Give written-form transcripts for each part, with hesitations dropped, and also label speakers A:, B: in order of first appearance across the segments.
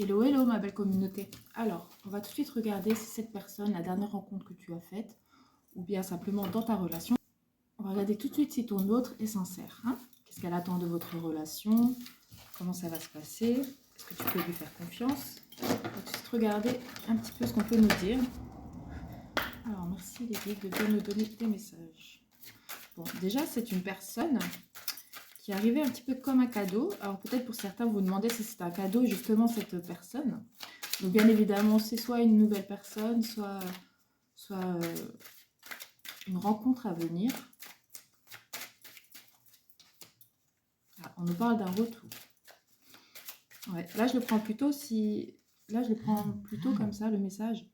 A: Hello, hello ma belle communauté. Alors, on va tout de suite regarder si cette personne, la dernière rencontre que tu as faite, ou bien simplement dans ta relation, on va regarder tout de suite si ton autre est sincère. Hein. Qu'est-ce qu'elle attend de votre relation? Comment ça va se passer? Est-ce que tu peux lui faire confiance? On va tout de suite regarder un petit peu ce qu'on peut nous dire. Alors, merci les guides de bien nous donner des messages. Bon, déjà, c'est une personne qui est arrivée un petit peu comme un cadeau. Alors, peut-être pour certains, vous vous demandez si c'est un cadeau, justement, cette personne. Donc, bien évidemment, c'est soit une nouvelle personne, soit une rencontre à venir. Ah, on nous parle d'un retour. Ouais, là, je le prends plutôt comme ça, le message.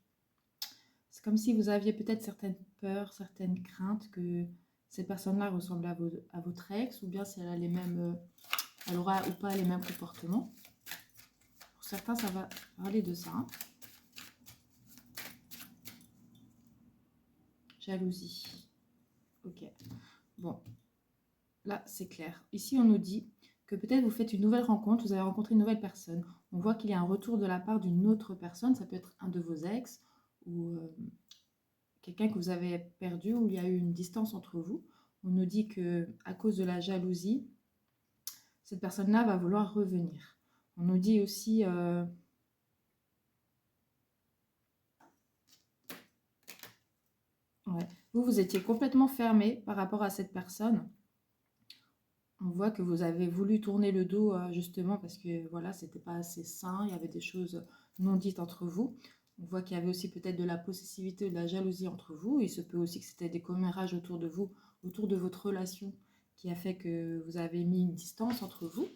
A: C'est comme si vous aviez peut-être certaines peurs, certaines craintes que cette personne-là ressemble à votre ex, ou bien si elle a les mêmes, elle aura ou pas les mêmes comportements. Pour certains, ça va parler de ça. Hein. Jalousie. Ok. Bon, là, c'est clair. Ici, on nous dit que peut-être vous faites une nouvelle rencontre, vous avez rencontré une nouvelle personne. On voit qu'il y a un retour de la part d'une autre personne, ça peut être un de vos ex ou quelqu'un que vous avez perdu, où il y a eu une distance entre vous. On nous dit que à cause de la jalousie, cette personne-là va vouloir revenir. On nous dit aussi... ouais, vous étiez complètement fermé par rapport à cette personne. On voit que vous avez voulu tourner le dos justement parce que voilà, c'était pas assez sain, il y avait des choses non dites entre vous. On voit qu'il y avait aussi peut-être de la possessivité ou de la jalousie entre vous. Il se peut aussi que c'était des commérages autour de vous, autour de votre relation, qui a fait que vous avez mis une distance entre vous.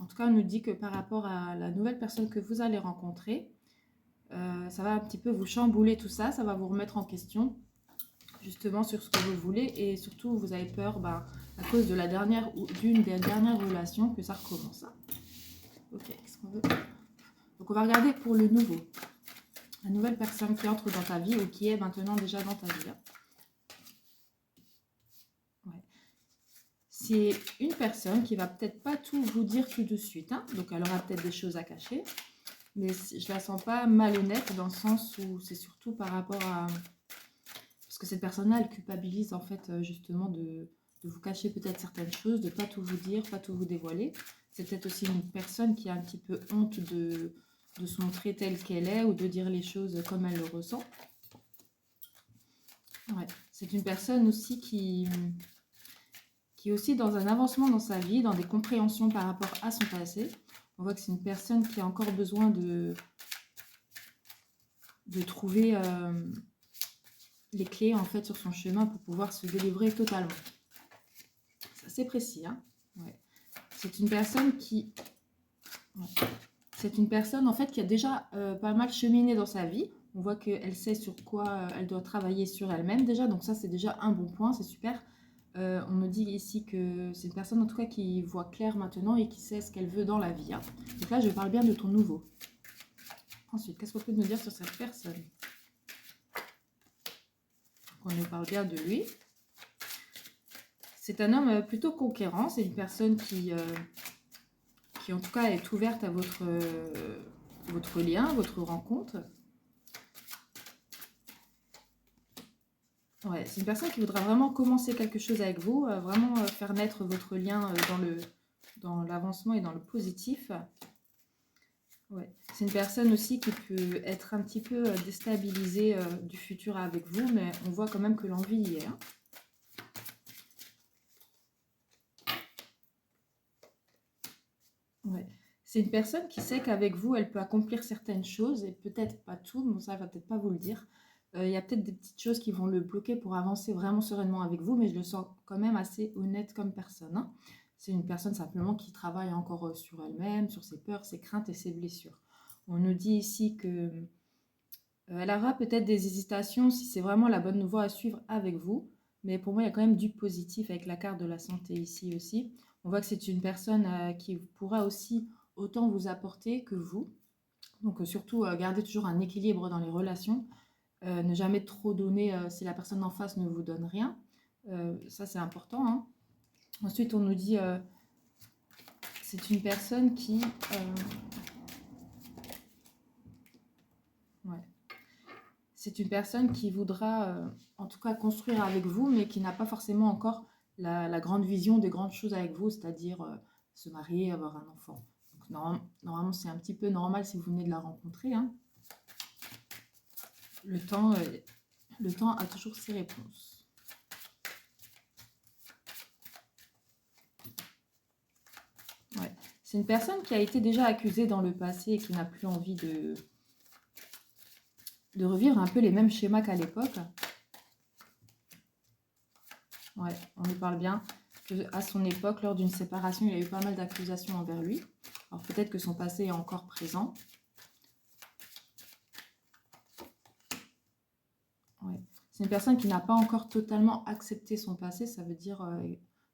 A: En tout cas, on nous dit que par rapport à la nouvelle personne que vous allez rencontrer, ça va un petit peu vous chambouler tout ça, ça va vous remettre en question justement sur ce que vous voulez et surtout vous avez peur à cause de la dernière ou d'une des dernières relations que ça recommence. Hein. Ok, qu'est-ce qu'on veut? Donc on va regarder pour le nouveau, la nouvelle personne qui entre dans ta vie ou qui est maintenant déjà dans ta vie. Hein. Ouais. C'est une personne qui va peut-être pas tout vous dire tout de suite, hein. Donc elle aura peut-être des choses à cacher, mais je la sens pas malhonnête dans le sens où c'est surtout par rapport à... Parce que cette personne-là, elle culpabilise en fait justement de vous cacher peut-être certaines choses, de ne pas tout vous dire, pas tout vous dévoiler. C'est peut-être aussi une personne qui a un petit peu honte de se montrer telle qu'elle est ou de dire les choses comme elle le ressent. Ouais. C'est une personne aussi qui est aussi dans un avancement dans sa vie, dans des compréhensions par rapport à son passé. On voit que c'est une personne qui a encore besoin de trouver... les clés en fait sur son chemin pour pouvoir se délivrer totalement. C'est assez précis. Hein. Ouais. C'est une personne qui... Ouais. C'est une personne en fait qui a déjà pas mal cheminé dans sa vie. On voit qu'elle sait sur quoi elle doit travailler sur elle-même déjà. Donc ça c'est déjà un bon point, c'est super. On nous dit ici que c'est une personne en tout cas qui voit clair maintenant et qui sait ce qu'elle veut dans la vie. Hein. Donc là je parle bien de ton nouveau. Ensuite, qu'est-ce qu'on peut nous dire sur cette personne? On nous parle bien de lui. C'est un homme plutôt conquérant. C'est une personne qui en tout cas est ouverte à votre lien, votre rencontre. Ouais, c'est une personne qui voudra vraiment commencer quelque chose avec vous, vraiment faire naître votre lien dans l'avancement et dans le positif. Ouais. C'est une personne aussi qui peut être un petit peu déstabilisée du futur avec vous, mais on voit quand même que l'envie y est. Hein. Ouais. C'est une personne qui sait qu'avec vous, elle peut accomplir certaines choses, et peut-être pas tout, mais ça, elle va peut-être pas vous le dire. Il y a peut-être des petites choses qui vont le bloquer pour avancer vraiment sereinement avec vous, mais je le sens quand même assez honnête comme personne. Hein. C'est une personne simplement qui travaille encore sur elle-même, sur ses peurs, ses craintes et ses blessures. On nous dit ici que elle aura peut-être des hésitations si c'est vraiment la bonne voie à suivre avec vous, mais pour moi, il y a quand même du positif avec la carte de la santé ici aussi. On voit que c'est une personne qui pourra aussi autant vous apporter que vous. Donc surtout, garder toujours un équilibre dans les relations. Ne jamais trop donner si la personne en face ne vous donne rien. Ça, c'est important. Hein. Ensuite, on nous dit c'est une personne qui... c'est une personne qui voudra, en tout cas, construire avec vous, mais qui n'a pas forcément encore la grande vision des grandes choses avec vous, c'est-à-dire se marier, avoir un enfant. Donc, normalement, c'est un petit peu normal si vous venez de la rencontrer, hein. Le temps, euh, le temps a toujours ses réponses. Ouais. C'est une personne qui a été déjà accusée dans le passé et qui n'a plus envie de revivre un peu les mêmes schémas qu'à l'époque. Ouais, on lui parle bien qu'à son époque, lors d'une séparation, il y a eu pas mal d'accusations envers lui. Alors peut-être que son passé est encore présent. Ouais. C'est une personne qui n'a pas encore totalement accepté son passé, ça veut dire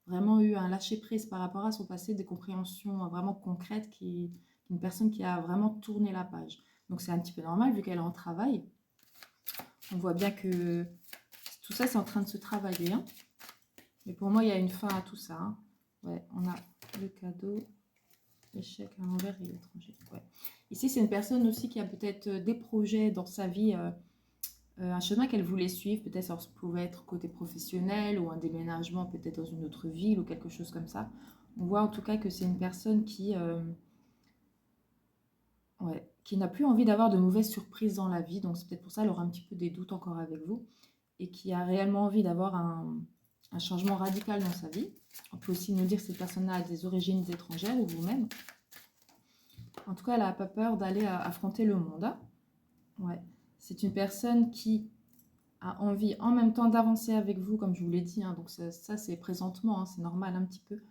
A: vraiment eu un lâcher-prise par rapport à son passé, des compréhensions vraiment concrètes, une personne qui a vraiment tourné la page. Donc c'est un petit peu normal vu qu'elle est en travail. On voit bien que tout ça, c'est en train de se travailler, hein. Mais pour moi, il y a une fin à tout ça, hein. Ouais, on a le cadeau, l'échec à l'envers et l'étranger. Ouais. Ici, c'est une personne aussi qui a peut-être des projets dans sa vie, un chemin qu'elle voulait suivre. Peut-être ça pouvait être côté professionnel ou un déménagement peut-être dans une autre ville ou quelque chose comme ça. On voit en tout cas que c'est une personne ouais, qui n'a plus envie d'avoir de mauvaises surprises dans la vie. Donc c'est peut-être pour ça qu'elle aura un petit peu des doutes encore avec vous. Et qui a réellement envie d'avoir un changement radical dans sa vie. On peut aussi nous dire que cette personne-là a des origines étrangères ou vous-même. En tout cas, elle n'a pas peur d'aller affronter le monde, hein. Ouais. C'est une personne qui a envie en même temps d'avancer avec vous, comme je vous l'ai dit, hein. Donc ça c'est présentement, hein, c'est normal un petit peu.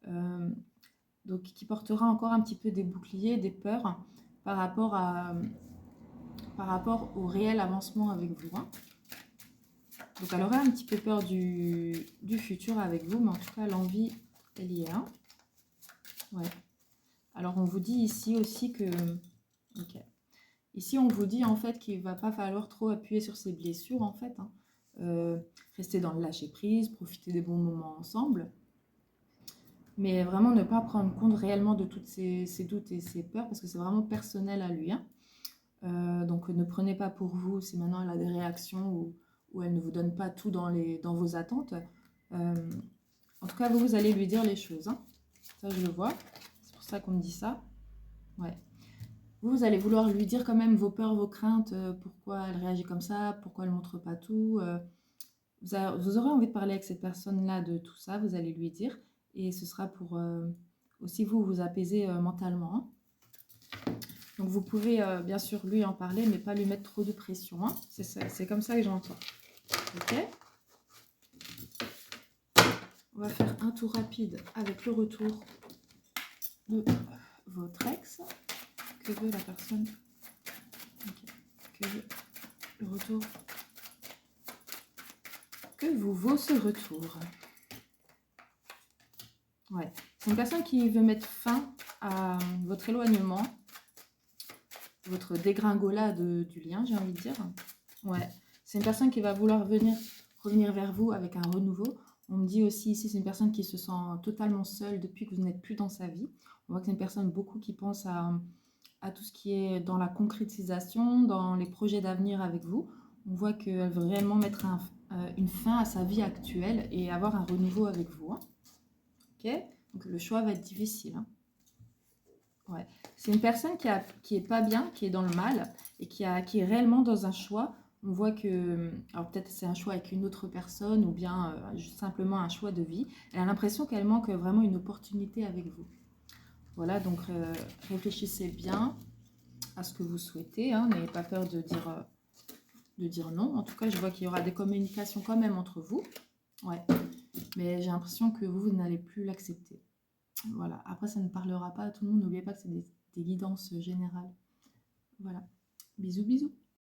A: Euh, donc qui portera encore un petit peu des boucliers, des peurs par rapport au réel avancement avec vous, hein. Donc elle aurait un petit peu peur du futur avec vous, mais en tout cas l'envie, elle y est, hein. Ouais. Alors on vous dit ici aussi que... Ok. Ici on vous dit en fait qu'il ne va pas falloir trop appuyer sur ses blessures en fait, hein. Rester dans le lâcher prise, profiter des bons moments ensemble, mais vraiment ne pas prendre compte réellement de toutes ses doutes et ses peurs parce que c'est vraiment personnel à lui, hein. Donc ne prenez pas pour vous si maintenant elle a des réactions ou elle ne vous donne pas tout dans vos attentes. En tout cas, vous allez lui dire les choses, hein. Ça, je le vois. C'est pour ça qu'on me dit ça. Ouais. Vous allez vouloir lui dire quand même vos peurs, vos craintes, pourquoi elle réagit comme ça, pourquoi elle ne montre pas tout. Vous aurez envie de parler avec cette personne-là de tout ça, vous allez lui dire. Et ce sera pour aussi vous apaiser mentalement, hein. Donc vous pouvez bien sûr lui en parler, mais pas lui mettre trop de pression, hein. C'est comme ça que j'entends. Ok. On va faire un tour rapide avec le retour de votre ex. Que veut la personne? Okay. Que veut le retour? Que vous vaut ce retour? Ouais. C'est une personne qui veut mettre fin à votre éloignement, votre dégringolade du lien, j'ai envie de dire. Ouais. C'est une personne qui va vouloir revenir vers vous avec un renouveau. On me dit aussi ici, c'est une personne qui se sent totalement seule depuis que vous n'êtes plus dans sa vie. On voit que c'est une personne beaucoup qui pense à tout ce qui est dans la concrétisation, dans les projets d'avenir avec vous. On voit qu'elle veut réellement mettre une fin à sa vie actuelle et avoir un renouveau avec vous, hein. Ok. Donc le choix va être difficile, hein. Ouais. C'est une personne qui est pas bien, qui est dans le mal et qui est réellement dans un choix. On voit que, alors peut-être c'est un choix avec une autre personne ou bien juste simplement un choix de vie. Elle a l'impression qu'elle manque vraiment une opportunité avec vous. Voilà, donc réfléchissez bien à ce que vous souhaitez, hein. N'ayez pas peur de dire non. En tout cas, je vois qu'il y aura des communications quand même entre vous. Ouais. Mais j'ai l'impression que vous n'allez plus l'accepter. Voilà. Après, ça ne parlera pas à tout le monde. N'oubliez pas que c'est des guidances générales. Voilà. Bisous, bisous.